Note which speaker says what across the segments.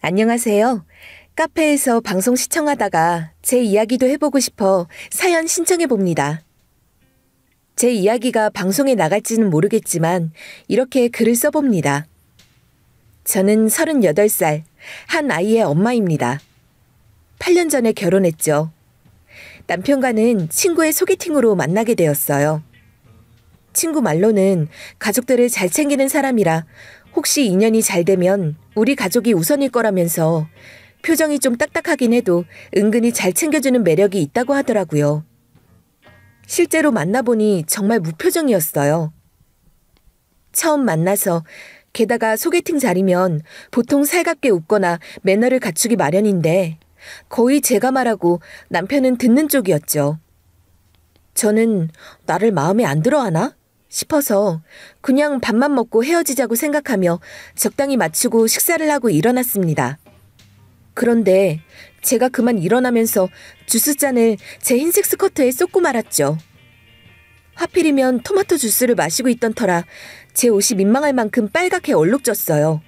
Speaker 1: 안녕하세요. 카페에서 방송 시청하다가 제 이야기도 해보고 싶어 사연 신청해봅니다. 제 이야기가 방송에 나갈지는 모르겠지만 이렇게 글을 써봅니다. 저는 38살, 한 아이의 엄마입니다. 8년 전에 결혼했죠. 남편과는 친구의 소개팅으로 만나게 되었어요. 친구 말로는 가족들을 잘 챙기는 사람이라 혹시 인연이 잘 되면 우리 가족이 우선일 거라면서 표정이 좀 딱딱하긴 해도 은근히 잘 챙겨주는 매력이 있다고 하더라고요. 실제로 만나보니 정말 무표정이었어요. 처음 만나서 게다가 소개팅 자리면 보통 살갑게 웃거나 매너를 갖추기 마련인데 거의 제가 말하고 남편은 듣는 쪽이었죠. 저는 나를 마음에 안 들어 하나 싶어서 그냥 밥만 먹고 헤어지자고 생각하며 적당히 마치고 식사를 하고 일어났습니다. 그런데 제가 그만 일어나면서 주스잔을 제 흰색 스커트에 쏟고 말았죠. 하필이면 토마토 주스를 마시고 있던 터라 제 옷이 민망할 만큼 빨갛게 얼룩졌어요.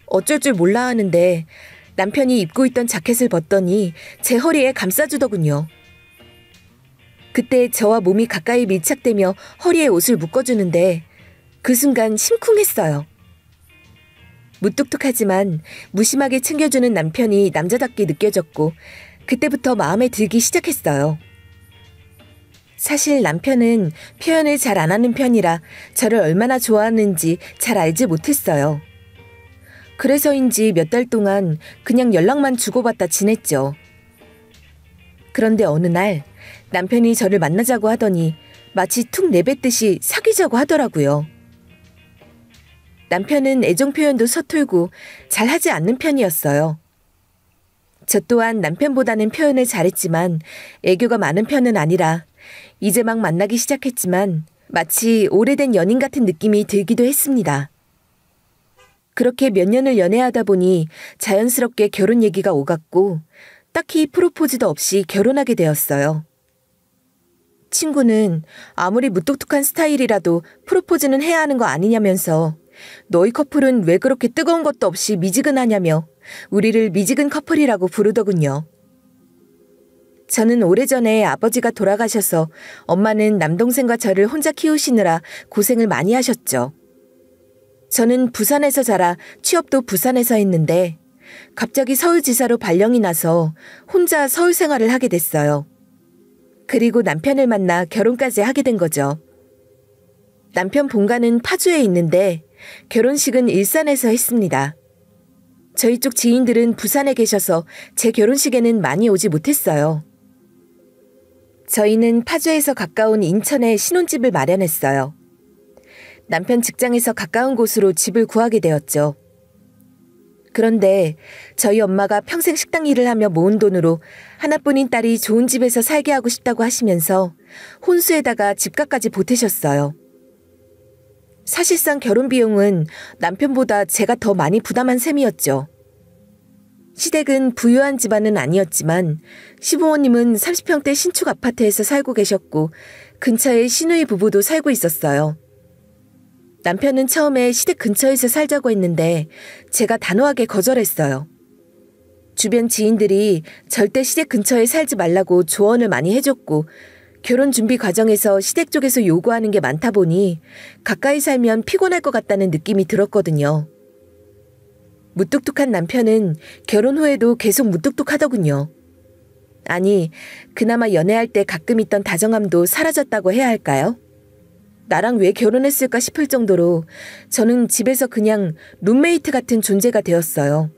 Speaker 1: 어쩔 줄 몰라 하는데 남편이 입고 있던 자켓을 벗더니 제 허리에 감싸주더군요. 그때 저와 몸이 가까이 밀착되며 허리에 옷을 묶어주는데 그 순간 심쿵했어요. 무뚝뚝하지만 무심하게 챙겨주는 남편이 남자답게 느껴졌고 그때부터 마음에 들기 시작했어요. 사실 남편은 표현을 잘 안 하는 편이라 저를 얼마나 좋아하는지 잘 알지 못했어요. 그래서인지 몇 달 동안 그냥 연락만 주고받다 지냈죠. 그런데 어느 날 남편이 저를 만나자고 하더니 마치 툭 내뱉듯이 사귀자고 하더라고요. 남편은 애정 표현도 서툴고 잘하지 않는 편이었어요. 저 또한 남편보다는 표현을 잘했지만 애교가 많은 편은 아니라 이제 막 만나기 시작했지만 마치 오래된 연인 같은 느낌이 들기도 했습니다. 그렇게 몇 년을 연애하다 보니 자연스럽게 결혼 얘기가 오갔고 딱히 프로포즈도 없이 결혼하게 되었어요. 친구는 아무리 무뚝뚝한 스타일이라도 프로포즈는 해야 하는 거 아니냐면서 너희 커플은 왜 그렇게 뜨거운 것도 없이 미지근하냐며 우리를 미지근 커플이라고 부르더군요. 저는 오래전에 아버지가 돌아가셔서 엄마는 남동생과 저를 혼자 키우시느라 고생을 많이 하셨죠. 저는 부산에서 자라 취업도 부산에서 했는데 갑자기 서울지사로 발령이 나서 혼자 서울 생활을 하게 됐어요. 그리고 남편을 만나 결혼까지 하게 된 거죠. 남편 본가는 파주에 있는데 결혼식은 일산에서 했습니다. 저희 쪽 지인들은 부산에 계셔서 제 결혼식에는 많이 오지 못했어요. 저희는 파주에서 가까운 인천에 신혼집을 마련했어요. 남편 직장에서 가까운 곳으로 집을 구하게 되었죠. 그런데 저희 엄마가 평생 식당 일을 하며 모은 돈으로 하나뿐인 딸이 좋은 집에서 살게 하고 싶다고 하시면서 혼수에다가 집값까지 보태셨어요. 사실상 결혼 비용은 남편보다 제가 더 많이 부담한 셈이었죠. 시댁은 부유한 집안은 아니었지만 시부모님은 30평대 신축 아파트에서 살고 계셨고 근처에 시누이 부부도 살고 있었어요. 남편은 처음에 시댁 근처에서 살자고 했는데 제가 단호하게 거절했어요. 주변 지인들이 절대 시댁 근처에 살지 말라고 조언을 많이 해줬고 결혼 준비 과정에서 시댁 쪽에서 요구하는 게 많다 보니 가까이 살면 피곤할 것 같다는 느낌이 들었거든요. 무뚝뚝한 남편은 결혼 후에도 계속 무뚝뚝하더군요. 아니, 그나마 연애할 때 가끔 있던 다정함도 사라졌다고 해야 할까요? 나랑 왜 결혼했을까 싶을 정도로 저는 집에서 그냥 룸메이트 같은 존재가 되었어요.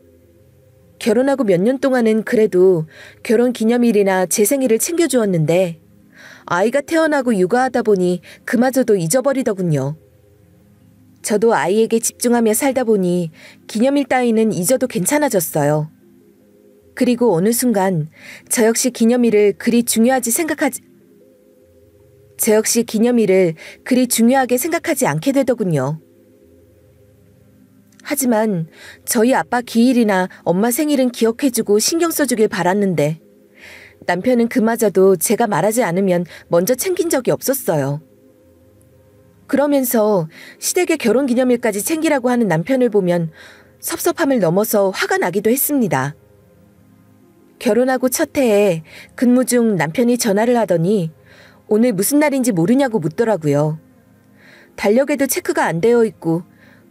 Speaker 1: 결혼하고 몇 년 동안은 그래도 결혼 기념일이나 제 생일을 챙겨주었는데 아이가 태어나고 육아하다 보니 그마저도 잊어버리더군요. 저도 아이에게 집중하며 살다 보니 기념일 따위는 잊어도 괜찮아졌어요. 그리고 어느 순간 저 역시 기념일을 그리 중요하게 생각하지 않게 되더군요. 하지만 저희 아빠 기일이나 엄마 생일은 기억해주고 신경 써주길 바랐는데 남편은 그마저도 제가 말하지 않으면 먼저 챙긴 적이 없었어요. 그러면서 시댁의 결혼기념일까지 챙기라고 하는 남편을 보면 섭섭함을 넘어서 화가 나기도 했습니다. 결혼하고 첫 해에 근무 중 남편이 전화를 하더니 오늘 무슨 날인지 모르냐고 묻더라고요. 달력에도 체크가 안 되어 있고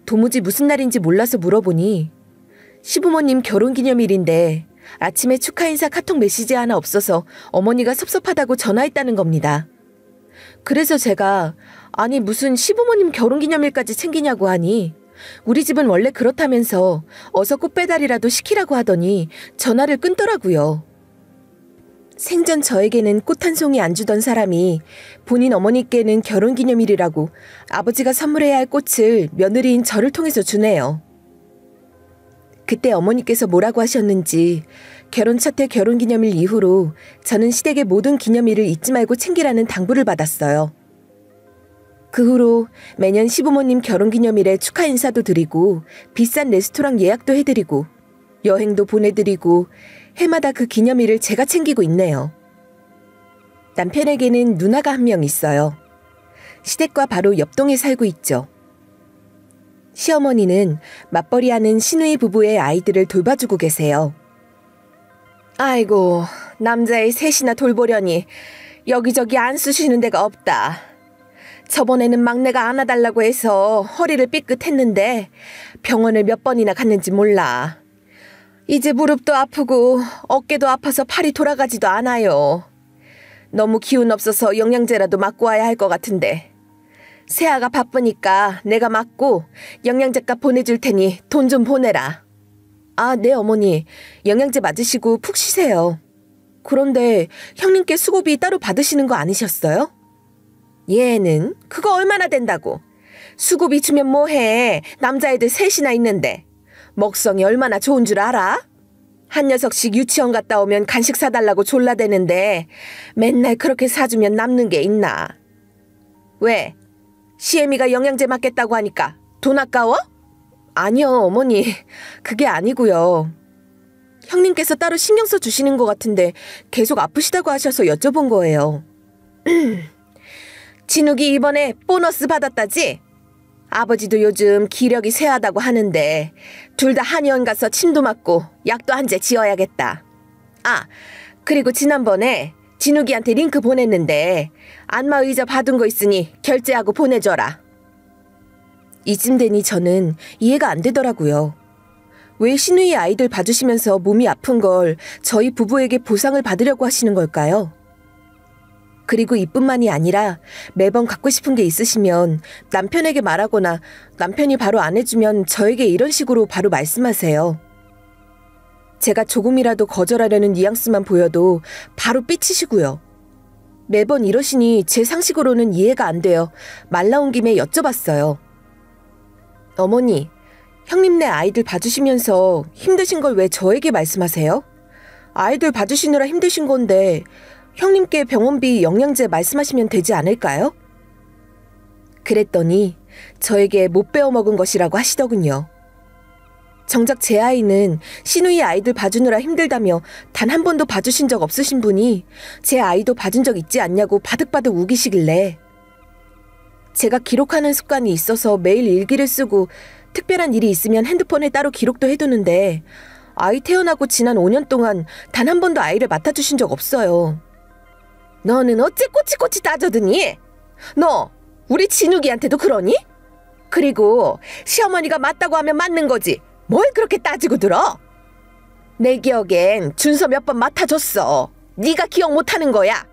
Speaker 1: 도무지 무슨 날인지 몰라서 물어보니 시부모님 결혼기념일인데 아침에 축하 인사 카톡 메시지 하나 없어서 어머니가 섭섭하다고 전화했다는 겁니다. 그래서 제가 아니 무슨 시부모님 결혼기념일까지 챙기냐고 하니 우리 집은 원래 그렇다면서 어서 꽃 배달이라도 시키라고 하더니 전화를 끊더라고요. 생전 저에게는 꽃 한 송이 안 주던 사람이 본인 어머니께는 결혼기념일이라고 아버지가 선물해야 할 꽃을 며느리인 저를 통해서 주네요. 그때 어머니께서 뭐라고 하셨는지 결혼 첫 해 결혼기념일 이후로 저는 시댁의 모든 기념일을 잊지 말고 챙기라는 당부를 받았어요. 그 후로 매년 시부모님 결혼기념일에 축하 인사도 드리고 비싼 레스토랑 예약도 해드리고 여행도 보내드리고 해마다 그 기념일을 제가 챙기고 있네요. 남편에게는 누나가 한 명 있어요. 시댁과 바로 옆동에 살고 있죠. 시어머니는 맞벌이하는 시누이 부부의 아이들을 돌봐주고 계세요. 아이고, 남자애 셋이나 돌보려니 여기저기 안 쑤시는 데가 없다. 저번에는 막내가 안아달라고 해서 허리를 삐끗했는데 병원을 몇 번이나 갔는지 몰라. 이제 무릎도 아프고 어깨도 아파서 팔이 돌아가지도 않아요. 너무 기운 없어서 영양제라도 맞고 와야 할 것 같은데. 세아가 바쁘니까 내가 맞고 영양제값 보내줄 테니 돈 좀 보내라. 아, 네 어머니. 영양제 맞으시고 푹 쉬세요. 그런데 형님께 수고비 따로 받으시는 거 아니셨어요? 얘는 그거 얼마나 된다고. 수고비 주면 뭐해. 남자애들 셋이나 있는데. 먹성이 얼마나 좋은 줄 알아? 한 녀석씩 유치원 갔다 오면 간식 사달라고 졸라대는데 맨날 그렇게 사주면 남는 게 있나. 왜? 시애미가 영양제 맞겠다고 하니까 돈 아까워? 아니요 어머니, 그게 아니고요. 형님께서 따로 신경 써 주시는 것 같은데 계속 아프시다고 하셔서 여쭤본 거예요. 진욱이 이번에 보너스 받았다지? 아버지도 요즘 기력이 쇠하다고 하는데 둘 다 한의원 가서 침도 맞고 약도 한 재 지어야겠다. 아, 그리고 지난번에 진욱이한테 링크 보냈는데 안마의자 받은 거 있으니 결제하고 보내줘라. 이쯤 되니 저는 이해가 안 되더라고요. 왜 시누이 아이들 봐주시면서 몸이 아픈 걸 저희 부부에게 보상을 받으려고 하시는 걸까요? 그리고 이뿐만이 아니라 매번 갖고 싶은 게 있으시면 남편에게 말하거나 남편이 바로 안 해주면 저에게 이런 식으로 바로 말씀하세요. 제가 조금이라도 거절하려는 뉘앙스만 보여도 바로 삐치시고요. 매번 이러시니 제 상식으로는 이해가 안 되어 말 나온 김에 여쭤봤어요. 어머니, 형님네 아이들 봐주시면서 힘드신 걸 왜 저에게 말씀하세요? 아이들 봐주시느라 힘드신 건데 형님께 병원비 영양제 말씀하시면 되지 않을까요? 그랬더니 저에게 못 배워먹은 것이라고 하시더군요. 정작 제 아이는 시누이 아이들 봐주느라 힘들다며 단 한 번도 봐주신 적 없으신 분이 제 아이도 봐준 적 있지 않냐고 바득바득 우기시길래 제가 기록하는 습관이 있어서 매일 일기를 쓰고 특별한 일이 있으면 핸드폰에 따로 기록도 해두는데 아이 태어나고 지난 5년 동안 단 한 번도 아이를 맡아주신 적 없어요. 너는 어째 꼬치꼬치 따져드니? 너 우리 진욱이한테도 그러니? 그리고 시어머니가 맞다고 하면 맞는 거지 뭘 그렇게 따지고 들어? 내 기억엔 준서 몇 번 맡아줬어. 네가 기억 못하는 거야.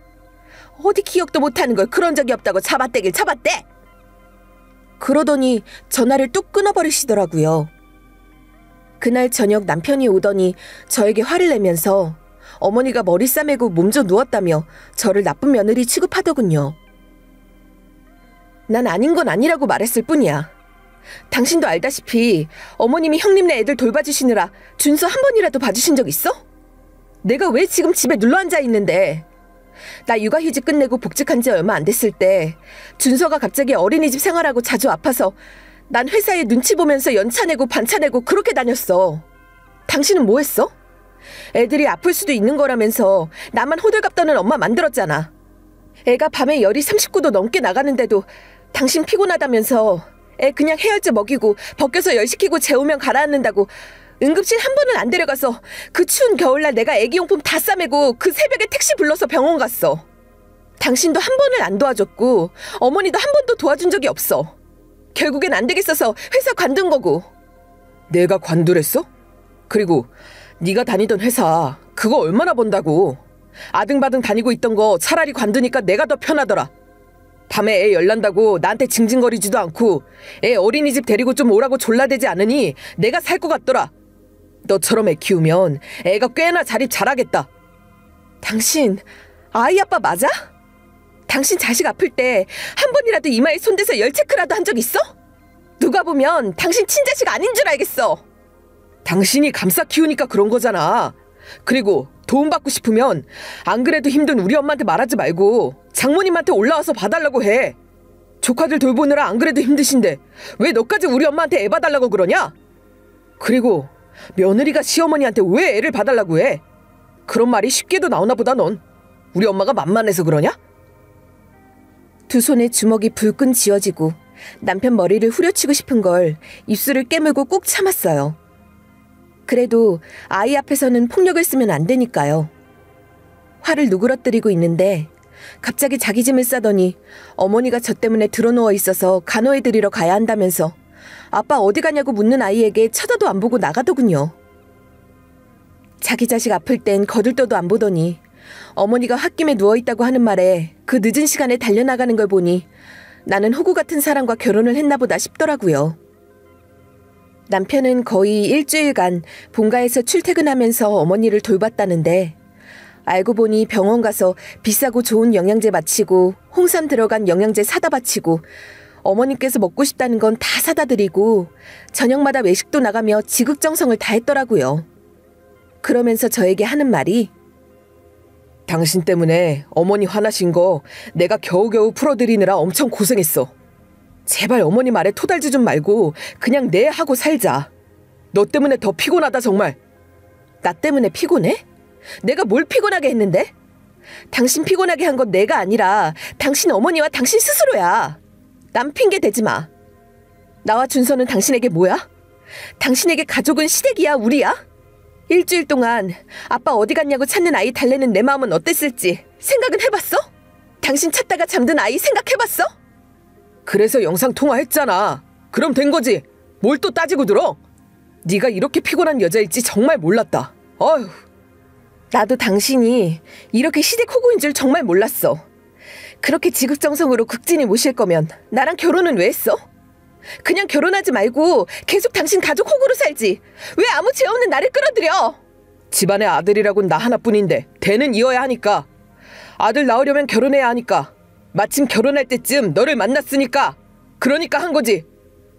Speaker 1: 어디 기억도 못하는 걸 그런 적이 없다고 잡아떼길 잡아떼. 그러더니 전화를 뚝 끊어버리시더라고요. 그날 저녁 남편이 오더니 저에게 화를 내면서 어머니가 머리 싸매고 몸져 누웠다며 저를 나쁜 며느리 취급하더군요. 난 아닌 건 아니라고 말했을 뿐이야. 당신도 알다시피 어머님이 형님네 애들 돌봐주시느라 준서 한 번이라도 봐주신 적 있어? 내가 왜 지금 집에 눌러앉아 있는데. 나 육아휴직 끝내고 복직한 지 얼마 안 됐을 때 준서가 갑자기 어린이집 생활하고 자주 아파서 난 회사에 눈치 보면서 연차 내고 반차 내고 그렇게 다녔어. 당신은 뭐 했어? 애들이 아플 수도 있는 거라면서 나만 호들갑 떠는 엄마 만들었잖아. 애가 밤에 열이 39도 넘게 나가는데도 당신 피곤하다면서 애 그냥 해열제 먹이고 벗겨서 열시키고 재우면 가라앉는다고 응급실 한 번은 안 데려가서 그 추운 겨울날 내가 애기용품 다 싸매고 그 새벽에 택시 불러서 병원 갔어. 당신도 한 번을 안 도와줬고 어머니도 한 번도 도와준 적이 없어. 결국엔 안 되겠어서 회사 관둔 거고. 내가 관두랬어? 그리고 네가 다니던 회사 그거 얼마나 번다고. 아등바등 다니고 있던 거 차라리 관두니까 내가 더 편하더라. 밤에 애 열난다고 나한테 징징거리지도 않고 애 어린이집 데리고 좀 오라고 졸라대지 않으니 내가 살 것 같더라. 너처럼 애 키우면 애가 꽤나 자립 잘하겠다. 당신 아이 아빠 맞아? 당신 자식 아플 때 한 번이라도 이마에 손대서 열 체크라도 한 적 있어? 누가 보면 당신 친자식 아닌 줄 알겠어. 당신이 감싸 키우니까 그런 거잖아. 그리고 도움받고 싶으면 안 그래도 힘든 우리 엄마한테 말하지 말고 장모님한테 올라와서 봐달라고 해. 조카들 돌보느라 안 그래도 힘드신데 왜 너까지 우리 엄마한테 애 봐달라고 그러냐? 그리고 며느리가 시어머니한테 왜 애를 봐달라고 해? 그런 말이 쉽게도 나오나 보다. 넌 우리 엄마가 만만해서 그러냐? 두 손에 주먹이 불끈 쥐어지고 남편 머리를 후려치고 싶은 걸 입술을 깨물고 꾹 참았어요. 그래도 아이 앞에서는 폭력을 쓰면 안 되니까요. 화를 누그러뜨리고 있는데 갑자기 자기 짐을 싸더니 어머니가 저 때문에 드러누워 있어서 간호해드리러 가야 한다면서 아빠 어디 가냐고 묻는 아이에게 쳐다도 안 보고 나가더군요. 자기 자식 아플 땐 거들떠도 안 보더니 어머니가 홧김에 누워있다고 하는 말에 그 늦은 시간에 달려나가는 걸 보니 나는 호구 같은 사람과 결혼을 했나 보다 싶더라고요. 남편은 거의 일주일간 본가에서 출퇴근하면서 어머니를 돌봤다는데 알고 보니 병원 가서 비싸고 좋은 영양제 마치고 홍삼 들어간 영양제 사다 바치고 어머니께서 먹고 싶다는 건 다 사다 드리고 저녁마다 외식도 나가며 지극정성을 다했더라고요. 그러면서 저에게 하는 말이 당신 때문에 어머니 화나신 거 내가 겨우겨우 풀어드리느라 엄청 고생했어. 제발 어머니 말에 토달지 좀 말고 그냥 내 하고 살자. 너 때문에 더 피곤하다 정말. 나 때문에 피곤해? 내가 뭘 피곤하게 했는데? 당신 피곤하게 한 건 내가 아니라 당신 어머니와 당신 스스로야. 남 핑계 대지 마. 나와 준서는 당신에게 뭐야? 당신에게 가족은 시댁이야, 우리야? 일주일 동안 아빠 어디 갔냐고 찾는 아이 달래는 내 마음은 어땠을지 생각은 해봤어? 당신 찾다가 잠든 아이 생각해봤어? 그래서 영상통화했잖아. 그럼 된 거지. 뭘 또 따지고 들어? 네가 이렇게 피곤한 여자일지 정말 몰랐다. 어휴. 나도 당신이 이렇게 시댁 호구인 줄 정말 몰랐어. 그렇게 지극정성으로 극진히 모실 거면 나랑 결혼은 왜 했어? 그냥 결혼하지 말고 계속 당신 가족 호구로 살지. 왜 아무 죄 없는 나를 끌어들여? 집안의 아들이라곤 나 하나뿐인데 대는 이어야 하니까. 아들 낳으려면 결혼해야 하니까. 마침 결혼할 때쯤 너를 만났으니까. 그러니까 한 거지.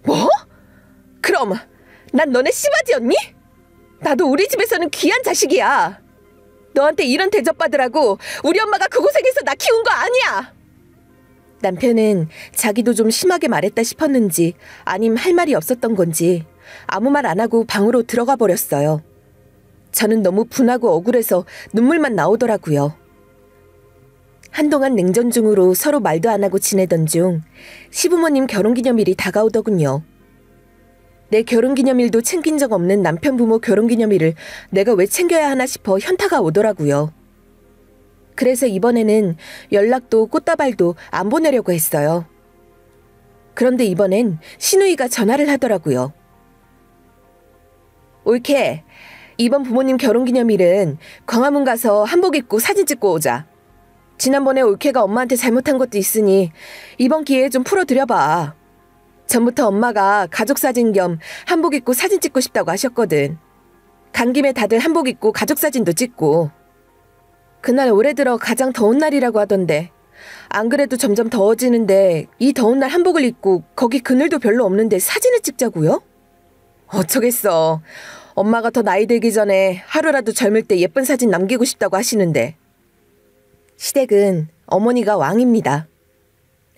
Speaker 1: 뭐? 그럼 난 너네 씨바지였니? 나도 우리 집에서는 귀한 자식이야. 너한테 이런 대접받으라고 우리 엄마가 그 고생해서 나 키운 거 아니야. 남편은 자기도 좀 심하게 말했다 싶었는지 아님 할 말이 없었던 건지 아무 말 안 하고 방으로 들어가 버렸어요. 저는 너무 분하고 억울해서 눈물만 나오더라고요. 한동안 냉전 중으로 서로 말도 안 하고 지내던 중 시부모님 결혼기념일이 다가오더군요. 내 결혼기념일도 챙긴 적 없는 남편 부모 결혼기념일을 내가 왜 챙겨야 하나 싶어 현타가 오더라고요. 그래서 이번에는 연락도 꽃다발도 안 보내려고 했어요. 그런데 이번엔 시누이가 전화를 하더라고요. 올케, 이번 부모님 결혼기념일은 광화문 가서 한복 입고 사진 찍고 오자. 지난번에 올케가 엄마한테 잘못한 것도 있으니 이번 기회에 좀 풀어드려봐. 전부터 엄마가 가족사진 겸 한복 입고 사진 찍고 싶다고 하셨거든. 간 김에 다들 한복 입고 가족사진도 찍고. 그날 올해 들어 가장 더운 날이라고 하던데 안 그래도 점점 더워지는데 이 더운 날 한복을 입고 거기 그늘도 별로 없는데 사진을 찍자고요? 어쩌겠어. 엄마가 더 나이 들기 전에 하루라도 젊을 때 예쁜 사진 남기고 싶다고 하시는데. 시댁은 어머니가 왕입니다.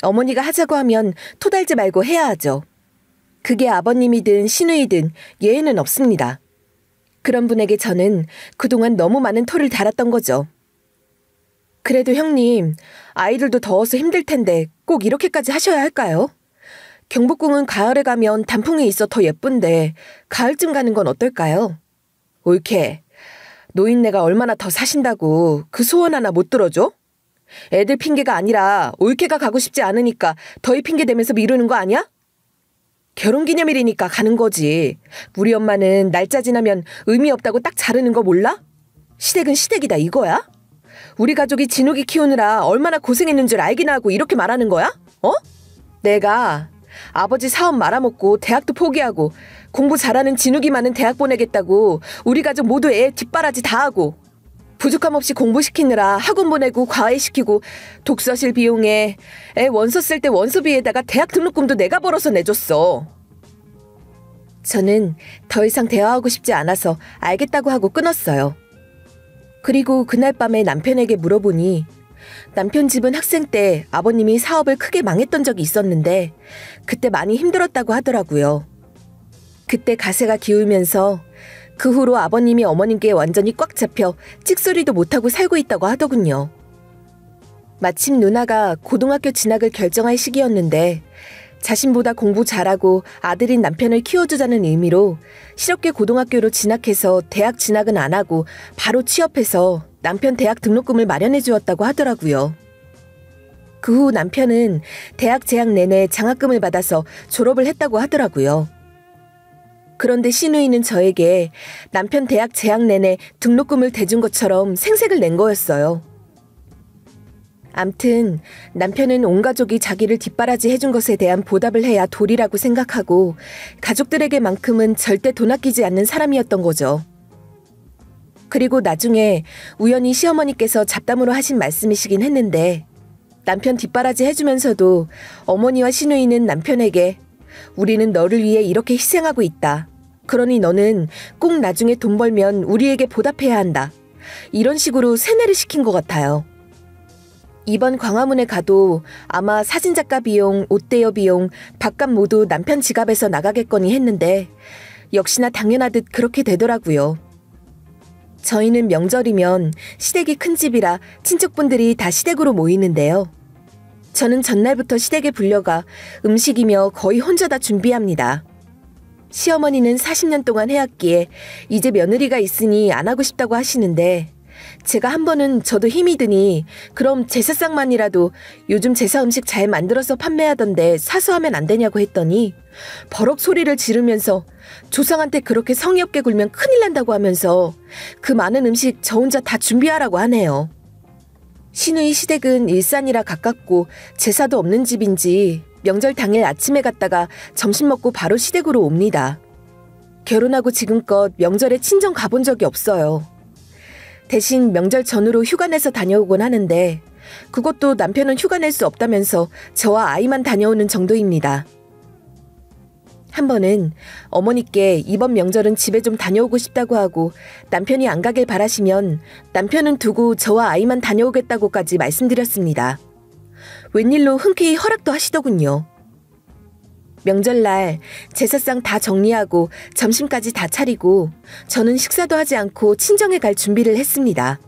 Speaker 1: 어머니가 하자고 하면 토달지 말고 해야 하죠. 그게 아버님이든 시누이든 예외는 없습니다. 그런 분에게 저는 그동안 너무 많은 토를 달았던 거죠. 그래도 형님, 아이들도 더워서 힘들 텐데 꼭 이렇게까지 하셔야 할까요? 경복궁은 가을에 가면 단풍이 있어 더 예쁜데 가을쯤 가는 건 어떨까요? 옳게. 노인네가 얼마나 더 사신다고 그 소원 하나 못 들어줘? 애들 핑계가 아니라 올케가 가고 싶지 않으니까 더위 핑계 대면서 미루는 거 아니야? 결혼기념일이니까 가는 거지. 우리 엄마는 날짜 지나면 의미 없다고 딱 자르는 거 몰라? 시댁은 시댁이다 이거야? 우리 가족이 진욱이 키우느라 얼마나 고생했는 줄 알기나 하고 이렇게 말하는 거야? 어? 내가 아버지 사업 말아먹고 대학도 포기하고 공부 잘하는 진욱이 많은 대학 보내겠다고 우리 가족 모두 애 뒷바라지 다 하고 부족함 없이 공부시키느라 학원 보내고 과외시키고 독서실 비용에 애 원서 쓸 때 원서비에다가 대학 등록금도 내가 벌어서 내줬어. 저는 더 이상 대화하고 싶지 않아서 알겠다고 하고 끊었어요. 그리고 그날 밤에 남편에게 물어보니 남편 집은 학생 때 아버님이 사업을 크게 망했던 적이 있었는데 그때 많이 힘들었다고 하더라고요. 그때 가세가 기울면서 그 후로 아버님이 어머님께 완전히 꽉 잡혀 찍소리도 못하고 살고 있다고 하더군요. 마침 누나가 고등학교 진학을 결정할 시기였는데 자신보다 공부 잘하고 아들인 남편을 키워주자는 의미로 실업계 고등학교로 진학해서 대학 진학은 안 하고 바로 취업해서 남편 대학 등록금을 마련해 주었다고 하더라고요. 그 후 남편은 대학 재학 내내 장학금을 받아서 졸업을 했다고 하더라고요. 그런데 시누이는 저에게 남편 대학 재학 내내 등록금을 대준 것처럼 생색을 낸 거였어요. 암튼 남편은 온 가족이 자기를 뒷바라지 해준 것에 대한 보답을 해야 도리라고 생각하고 가족들에게만큼은 절대 돈 아끼지 않는 사람이었던 거죠. 그리고 나중에 우연히 시어머니께서 잡담으로 하신 말씀이시긴 했는데 남편 뒷바라지 해주면서도 어머니와 시누이는 남편에게 우리는 너를 위해 이렇게 희생하고 있다. 그러니 너는 꼭 나중에 돈 벌면 우리에게 보답해야 한다. 이런 식으로 세뇌를 시킨 것 같아요. 이번 광화문에 가도 아마 사진작가 비용, 옷대여 비용, 밥값 모두 남편 지갑에서 나가겠거니 했는데 역시나 당연하듯 그렇게 되더라고요. 저희는 명절이면 시댁이 큰 집이라 친척분들이 다 시댁으로 모이는데요. 저는 전날부터 시댁에 불려가 음식이며 거의 혼자 다 준비합니다. 시어머니는 40년 동안 해왔기에 이제 며느리가 있으니 안 하고 싶다고 하시는데 제가 한 번은 저도 힘이 드니 그럼 제사상만이라도 요즘 제사 음식 잘 만들어서 판매하던데 사서 하면 안 되냐고 했더니 버럭 소리를 지르면서 조상한테 그렇게 성의 없게 굴면 큰일 난다고 하면서 그 많은 음식 저 혼자 다 준비하라고 하네요. 시누이 시댁은 일산이라 가깝고 제사도 없는 집인지 명절 당일 아침에 갔다가 점심 먹고 바로 시댁으로 옵니다. 결혼하고 지금껏 명절에 친정 가본 적이 없어요. 대신 명절 전후로 휴가 내서 다녀오곤 하는데 그것도 남편은 휴가 낼 수 없다면서 저와 아이만 다녀오는 정도입니다. 한 번은 어머니께 이번 명절은 집에 좀 다녀오고 싶다고 하고 남편이 안 가길 바라시면 남편은 두고 저와 아이만 다녀오겠다고까지 말씀드렸습니다. 웬일로 흔쾌히 허락도 하시더군요. 명절날 제사상 다 정리하고 점심까지 다 차리고 저는 식사도 하지 않고 친정에 갈 준비를 했습니다.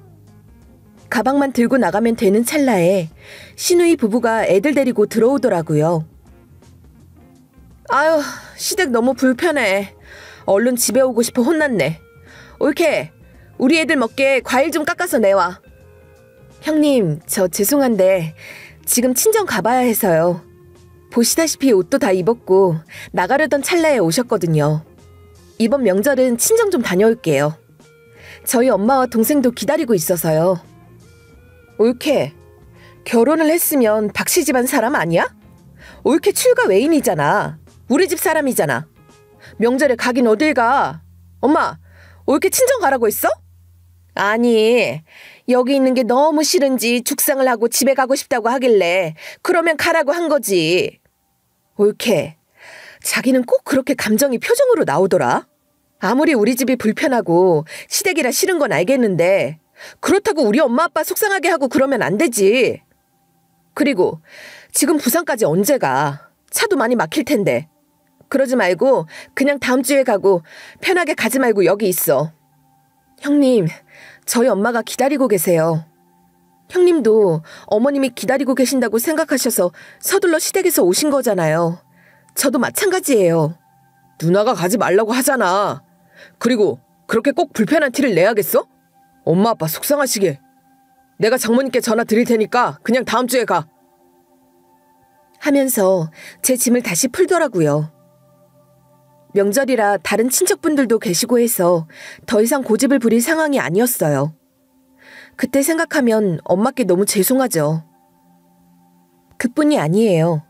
Speaker 1: 가방만 들고 나가면 되는 찰나에 시누이 부부가 애들 데리고 들어오더라고요. 아유, 시댁 너무 불편해. 얼른 집에 오고 싶어 혼났네. 옳게, 우리 애들 먹게 과일 좀 깎아서 내와. 형님, 저 죄송한데 지금 친정 가봐야 해서요. 보시다시피 옷도 다 입었고 나가려던 찰나에 오셨거든요. 이번 명절은 친정 좀 다녀올게요. 저희 엄마와 동생도 기다리고 있어서요. 옳게, 결혼을 했으면 박씨 집안 사람 아니야? 옳게 출가 외인이잖아. 우리 집 사람이잖아. 명절에 가긴 어딜 가? 엄마, 옳게 친정 가라고 했어? 아니, 여기 있는 게 너무 싫은지 죽상을 하고 집에 가고 싶다고 하길래 그러면 가라고 한 거지. 옳게, 자기는 꼭 그렇게 감정이 표정으로 나오더라. 아무리 우리 집이 불편하고 시댁이라 싫은 건 알겠는데 그렇다고 우리 엄마 아빠 속상하게 하고 그러면 안 되지. 그리고 지금 부산까지 언제 가? 차도 많이 막힐 텐데. 그러지 말고 그냥 다음 주에 가고 편하게 가지 말고 여기 있어. 형님, 저희 엄마가 기다리고 계세요. 형님도 어머님이 기다리고 계신다고 생각하셔서 서둘러 시댁에서 오신 거잖아요. 저도 마찬가지예요.
Speaker 2: 누나가 가지 말라고 하잖아. 그리고 그렇게 꼭 불편한 티를 내야겠어? 엄마 아빠 속상하시게. 내가 장모님께 전화 드릴 테니까 그냥 다음 주에 가.
Speaker 1: 하면서 제 짐을 다시 풀더라고요. 명절이라 다른 친척분들도 계시고 해서 더 이상 고집을 부릴 상황이 아니었어요. 그때 생각하면 엄마께 너무 죄송하죠. 그뿐이 아니에요.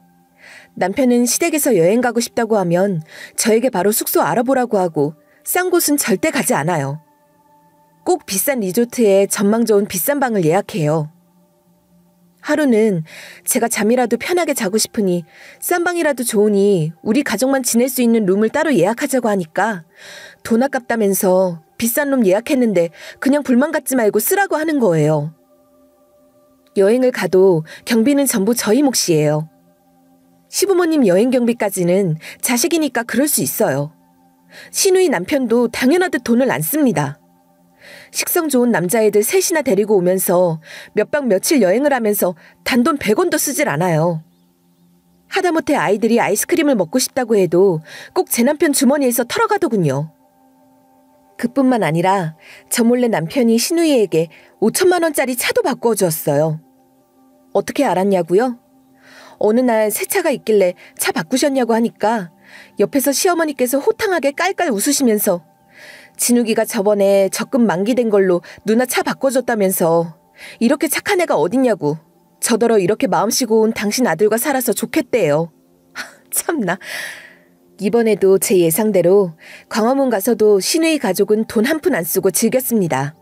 Speaker 1: 남편은 시댁에서 여행 가고 싶다고 하면 저에게 바로 숙소 알아보라고 하고 싼 곳은 절대 가지 않아요. 꼭 비싼 리조트에 전망 좋은 비싼 방을 예약해요. 하루는 제가 잠이라도 편하게 자고 싶으니 싼 방이라도 좋으니 우리 가족만 지낼 수 있는 룸을 따로 예약하자고 하니까 돈 아깝다면서 비싼 룸 예약했는데 그냥 불만 갖지 말고 쓰라고 하는 거예요. 여행을 가도 경비는 전부 저희 몫이에요. 시부모님 여행 경비까지는 자식이니까 그럴 수 있어요. 시누이 남편도 당연하듯 돈을 안 씁니다. 식성 좋은 남자애들 셋이나 데리고 오면서 몇 박 며칠 여행을 하면서 단돈 100원도 쓰질 않아요. 하다못해 아이들이 아이스크림을 먹고 싶다고 해도 꼭 제 남편 주머니에서 털어가더군요. 그뿐만 아니라 저 몰래 남편이 시누이에게 5천만 원짜리 차도 바꾸어 주었어요. 어떻게 알았냐고요? 어느 날 새 차가 있길래 차 바꾸셨냐고 하니까 옆에서 시어머니께서 호탕하게 깔깔 웃으시면서 진욱이가 저번에 적금 만기된 걸로 누나 차 바꿔줬다면서 이렇게 착한 애가 어딨냐고 저더러 이렇게 마음씨 고운 당신 아들과 살아서 좋겠대요. 참나. 이번에도 제 예상대로 광화문 가서도 시누이 가족은 돈 한 푼 안 쓰고 즐겼습니다.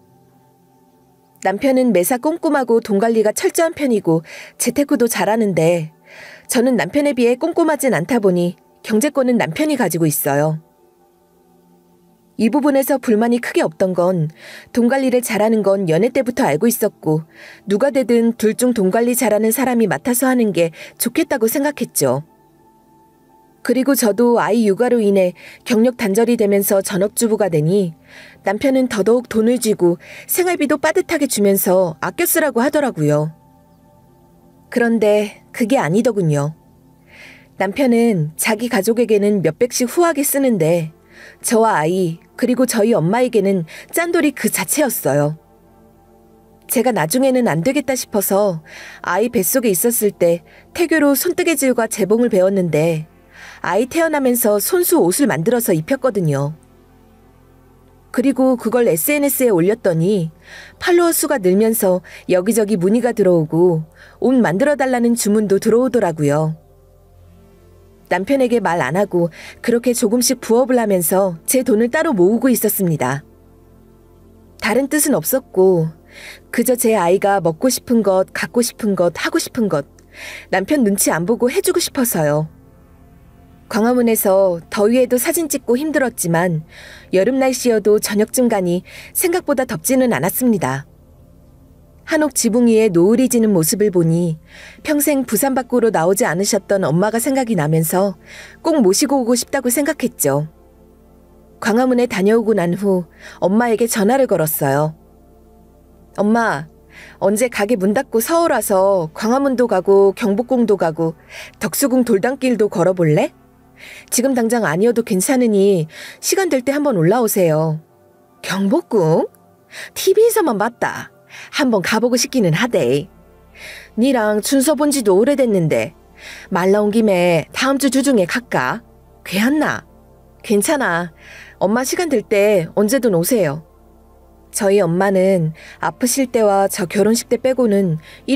Speaker 1: 남편은 매사 꼼꼼하고 돈 관리가 철저한 편이고 재테크도 잘하는데 저는 남편에 비해 꼼꼼하진 않다 보니 경제권은 남편이 가지고 있어요. 이 부분에서 불만이 크게 없던 건 돈 관리를 잘하는 건 연애 때부터 알고 있었고 누가 되든 둘 중 돈 관리 잘하는 사람이 맡아서 하는 게 좋겠다고 생각했죠. 그리고 저도 아이 육아로 인해 경력 단절이 되면서 전업주부가 되니 남편은 더더욱 돈을 쥐고 생활비도 빠듯하게 주면서 아껴 쓰라고 하더라고요. 그런데 그게 아니더군요. 남편은 자기 가족에게는 몇백씩 후하게 쓰는데 저와 아이 그리고 저희 엄마에게는 짠돌이 그 자체였어요. 제가 나중에는 안 되겠다 싶어서 아이 뱃속에 있었을 때 태교로 손뜨개질과 재봉을 배웠는데 아이 태어나면서 손수 옷을 만들어서 입혔거든요. 그리고 그걸 SNS에 올렸더니 팔로워 수가 늘면서 여기저기 문의가 들어오고 옷 만들어달라는 주문도 들어오더라고요. 남편에게 말 안 하고 그렇게 조금씩 부업을 하면서 제 돈을 따로 모으고 있었습니다. 다른 뜻은 없었고 그저 제 아이가 먹고 싶은 것, 갖고 싶은 것, 하고 싶은 것 남편 눈치 안 보고 해주고 싶어서요. 광화문에서 더위에도 사진 찍고 힘들었지만 여름 날씨여도 저녁쯤 가니 생각보다 덥지는 않았습니다. 한옥 지붕 위에 노을이 지는 모습을 보니 평생 부산 밖으로 나오지 않으셨던 엄마가 생각이 나면서 꼭 모시고 오고 싶다고 생각했죠. 광화문에 다녀오고 난 후 엄마에게 전화를 걸었어요. 엄마, 언제 가게 문 닫고 서울 와서 광화문도 가고 경복궁도 가고 덕수궁 돌담길도 걸어볼래? 지금 당장 아니어도 괜찮으니 시간 될 때 한번 올라오세요. 경복궁? TV에서만 봤다. 한번 가보고 싶기는 하대. 니랑 춘서 본 지도 오래됐는데 말 나온 김에 다음 주 주중에 갈까? 괜찮나? 괜찮아. 엄마 시간 될 때 언제든 오세요. 저희 엄마는 아프실 때와 저 결혼식 때 빼고는